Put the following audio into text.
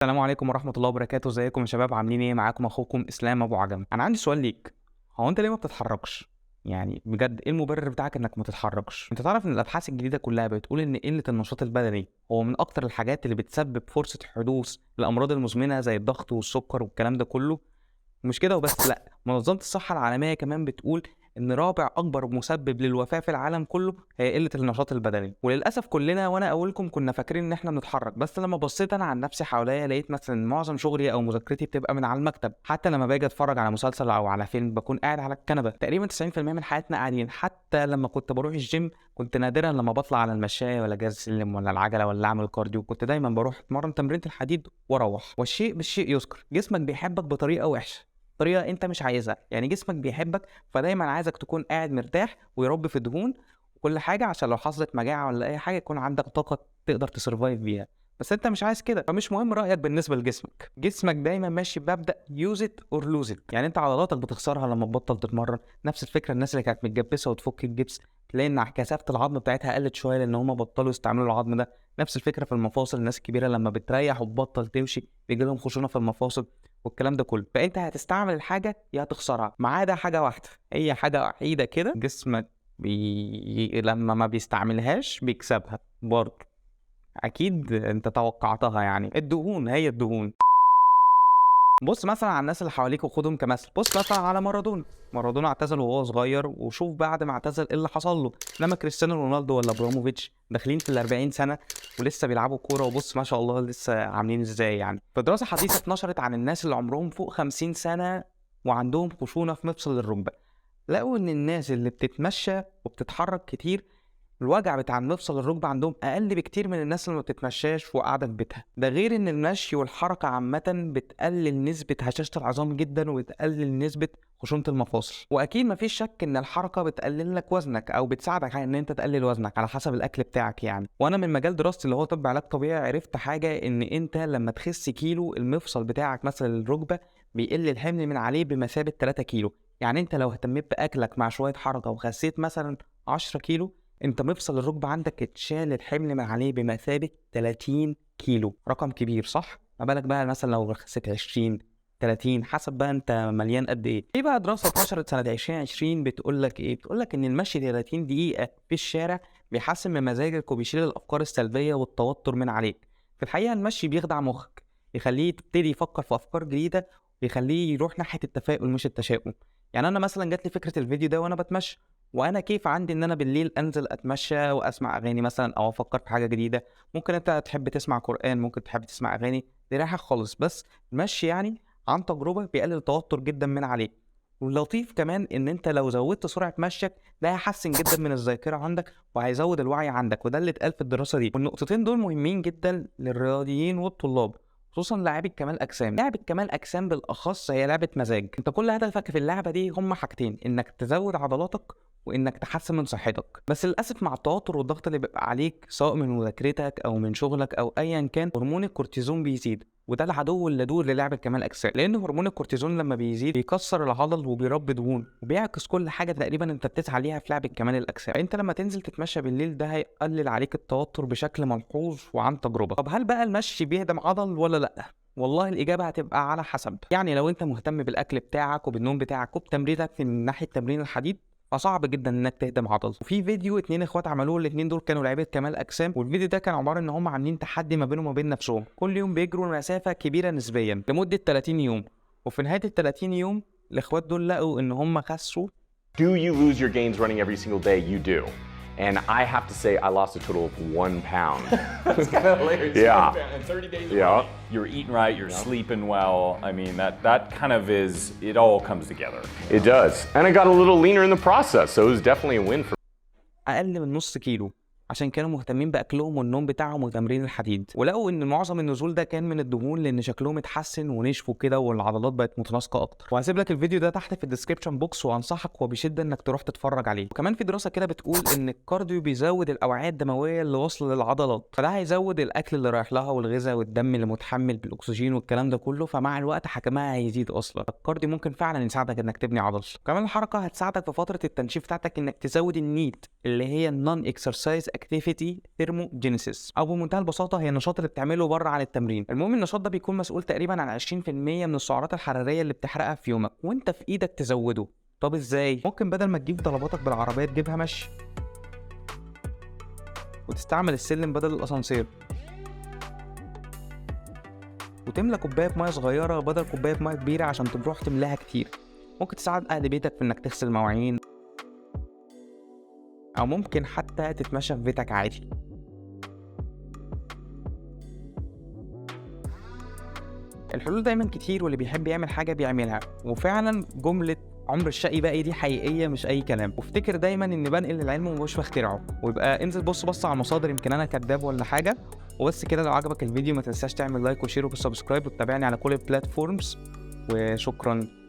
السلام عليكم ورحمة الله وبركاته، ازيكم يا شباب؟ عاملين ايه؟ معاكم اخوكم اسلام ابو عجم. انا عندي سؤال ليك، هو انت ليه ما بتتحركش؟ يعني بجد ايه المبرر بتاعك انك ما تتحركش؟ انت تعرف ان الابحاث الجديدة كلها بتقول ان قلة النشاط البدني هو من اكتر الحاجات اللي بتسبب فرصة حدوث الامراض المزمنة زي الضغط والسكر والكلام ده كله. مش كده وبس، لا، منظمة الصحة العالمية كمان بتقول إن رابع أكبر مسبب للوفاة في العالم كله هي قلة النشاط البدني. وللأسف كلنا وأنا أولكم كنا فاكرين إن إحنا بنتحرك، بس لما بصيت أنا عن نفسي حواليا لقيت مثلا معظم شغلي أو مذاكرتي بتبقى من على المكتب. حتى لما باجي أتفرج على مسلسل أو على فيلم بكون قاعد على الكنبة. تقريبا 90% من حياتنا قاعدين. حتى لما كنت بروح الجيم كنت نادرا لما بطلع على المشاية ولا جهاز السلم ولا العجلة ولا أعمل كارديو. كنت دايما بروح أتمرن تمرينة الحديد وأروح. والشيء بالشيء يذكر، جسمك بيحبك بطريقة وحشة، طريقه انت مش عايزها. يعني جسمك بيحبك فدايما عايزك تكون قاعد مرتاح ويربي في الدهون وكل حاجه، عشان لو حصلت مجاعه ولا اي حاجه يكون عندك طاقه تقدر تسرفايف بيها. بس انت مش عايز كده، فمش مهم رايك بالنسبه لجسمك. جسمك دايما ماشي بمبدا يوز ات اور لوز ات. يعني انت عضلاتك بتخسرها لما تبطل تتمرن. نفس الفكره الناس اللي كانت متجبسه وتفك الجبس تلاقي ان كثافه العظم بتاعتها قلت شويه لان هم بطلوا يستعملوا العظم ده. نفس الفكره في المفاصل، الناس الكبيره لما بتريح وتبطل تمشي بيجي لهم خشونه في المفاصل والكلام ده كله. فانت هتستعمل الحاجه يا هتخسرها، ما عدا حاجه واحده، هي حاجه وحيده كده جسمك لما ما بيستعملهاش بيكسبها برضه. اكيد انت توقعتها، يعني الدهون. هي الدهون. بص مثلا على الناس اللي حواليك وخدهم كمثل. بص مثلا على مارادونا. مارادونا اعتزل وهو صغير، وشوف بعد ما اعتزل ايه اللي حصل له. انما كريستيانو رونالدو ولا ابراموفيتش داخلين في ال40 سنه ولسه بيلعبوا كوره، وبص ما شاء الله لسه عاملين ازاي. يعني في دراسه حديثه اتنشرت عن الناس اللي عمرهم فوق 50 سنه وعندهم خشونه في مفصل الركبه، لقوا ان الناس اللي بتتمشى وبتتحرك كتير الوجع بتاع المفصل الركبة عندهم أقل بكتير من الناس اللي ما بتتمشاش وقاعدة في بيتها. ده غير إن المشي والحركة عامة بتقلل نسبة هشاشة العظام جدا وبتقلل نسبة خشونة المفاصل. وأكيد مفيش شك إن الحركة بتقلل لك وزنك أو بتساعدك على إن أنت تقلل وزنك على حسب الأكل بتاعك يعني. وأنا من مجال دراستي اللي هو طب علاج طبيعي عرفت حاجة، إن أنت لما تخس كيلو المفصل بتاعك مثلا الركبة بيقل الحمل من عليه بمثابة 3 كيلو. يعني أنت لو اهتميت بأكلك مع شوية حركة وخسيت مثلا 10 كيلو، انت مفصل الركبة عندك اتشال الحمل من عليه بمثابة 30 كيلو. رقم كبير صح؟ ما بالك بقى مثلا لو خسيت 20 30، حسب بقى انت مليان قد ايه. في بقى دراسة اتنشرت سنة 2020 بتقول لك ايه؟ بتقول لك ان المشي 30 دقيقة في الشارع بيحسن من مزاجك وبيشيل الافكار السلبية والتوتر من عليك. في الحقيقة المشي بيخدع مخك، يخليه تبتدي يفكر في افكار جديدة ويخليه يروح ناحية التفاؤل مش التشاؤم. يعني انا مثلا جات لي فكرة الفيديو ده وانا بتمشى، وانا كيف عندي ان انا بالليل انزل اتمشى واسمع اغاني مثلا او افكر في حاجه جديده. ممكن انت تحب تسمع قران، ممكن تحب تسمع اغاني، دي رايحه خالص. بس المشي يعني عن تجربه بيقلل التوتر جدا من عليه. واللطيف كمان ان انت لو زودت سرعه مشيك ده هيحسن جدا من الذاكره عندك وهيزود الوعي عندك، وده اللي اتقال في الدراسه دي. والنقطتين دول مهمين جدا للرياضيين والطلاب، خصوصا لاعبي كمال اجسام. لعبه كمال اجسام بالاخص هي لعبه مزاج. انت كل هدفك في اللعبه دي هما حاجتين، انك تزود عضلاتك وانك تحسن من صحتك. بس للاسف مع التوتر والضغط اللي بيبقى عليك سواء من مذاكرتك او من شغلك او ايا كان، هرمون الكورتيزون بيزيد، وده العدو اللدود للعبة كمال اجسام. لان هرمون الكورتيزون لما بيزيد بيكسر العضل وبيربي دهون وبيعكس كل حاجه تقريبا انت بتسعى ليها في لعبة كمال الاجسام. انت لما تنزل تتمشى بالليل ده هيقلل عليك التوتر بشكل ملحوظ وعن تجربه. طب هل بقى المشي بيهدم عضل ولا لا؟ والله الإجابة هتبقى على حسب. يعني لو أنت مهتم بالأكل بتاعك وبالنوم بتاعك وبتمرينك في ناحية تمرين الحديد فصعب جدا انك تهدم عضل. وفي فيديو اتنين اخوات عملوه، الاتنين دول كانوا لعيبه كمال اجسام، والفيديو ده كان عباره ان هم عاملين تحدي ما بينهم وبين نفسهم، كل يوم بيجروا مسافه كبيره نسبيا لمده 30 يوم. وفي نهايه ال 30 يوم الاخوات دول لقوا ان هم خسوا. Do you lose your gains running every single day? You do. And I have to say, I lost a total of 1 pound. That's kind of hilarious. Yeah. In 30 days. Yeah. You're eating right. You're sleeping well. I mean, that kind of is. It all comes together. It does. And I got a little leaner in the process, so it was definitely a win for اقل من نص كيلو عشان كانوا مهتمين باكلهم والنوم بتاعهم وتمرين الحديد. ولقوا ان معظم النزول ده كان من الدهون لان شكلهم اتحسن ونشفوا كده والعضلات بقت متناسقه اكتر. وهسيب لك الفيديو ده تحت في الديسكريبشن بوكس وانصحك وبشده انك تروح تتفرج عليه. وكمان في دراسه كده بتقول ان الكارديو بيزود الاوعيه الدمويه اللي واصله للعضلات، فده هيزود الاكل اللي رايح لها والغذاء والدم اللي متحمل بالاكسجين والكلام ده كله، فمع الوقت حجمها هيزيد. اصلا الكارديو ممكن فعلا يساعدك انك تبني عضل. كمان الحركه هتساعدك في فتره التنشيف بتاعتك انك تزود النيت اللي هي النون اكسرسايز اكتيفيتي ثيرموجينيسيس، او بمنتهى البساطه هي النشاط اللي بتعمله بره عن التمرين. المهم النشاط ده بيكون مسؤول تقريبا عن 20% من السعرات الحراريه اللي بتحرقها في يومك، وانت في ايدك تزوده. طب ازاي؟ ممكن بدل ما تجيب طلباتك بالعربيه تجيبها مشي، وتستعمل السلم بدل الاسانسير، وتملى كوبايه ميه صغيره بدل كوبايه ميه كبيره عشان تروح تملاها كتير. ممكن تساعد اهل بيتك في انك تغسل مواعين، او ممكن حتى تتمشى في بيتك عادي. الحلول دايما كتير، واللي بيحب يعمل حاجه بيعملها، وفعلا جمله عمر الشقي باقي دي حقيقيه مش اي كلام. وافتكر دايما ان بنقل العلم ومش بخترعه، ويبقى انزل بص على المصادر، يمكن انا كداب ولا حاجه. وبس كده، لو عجبك الفيديو ما تنساش تعمل لايك وشير وسبسكرايب، وتتابعني على كل البلاتفورمز، وشكرا.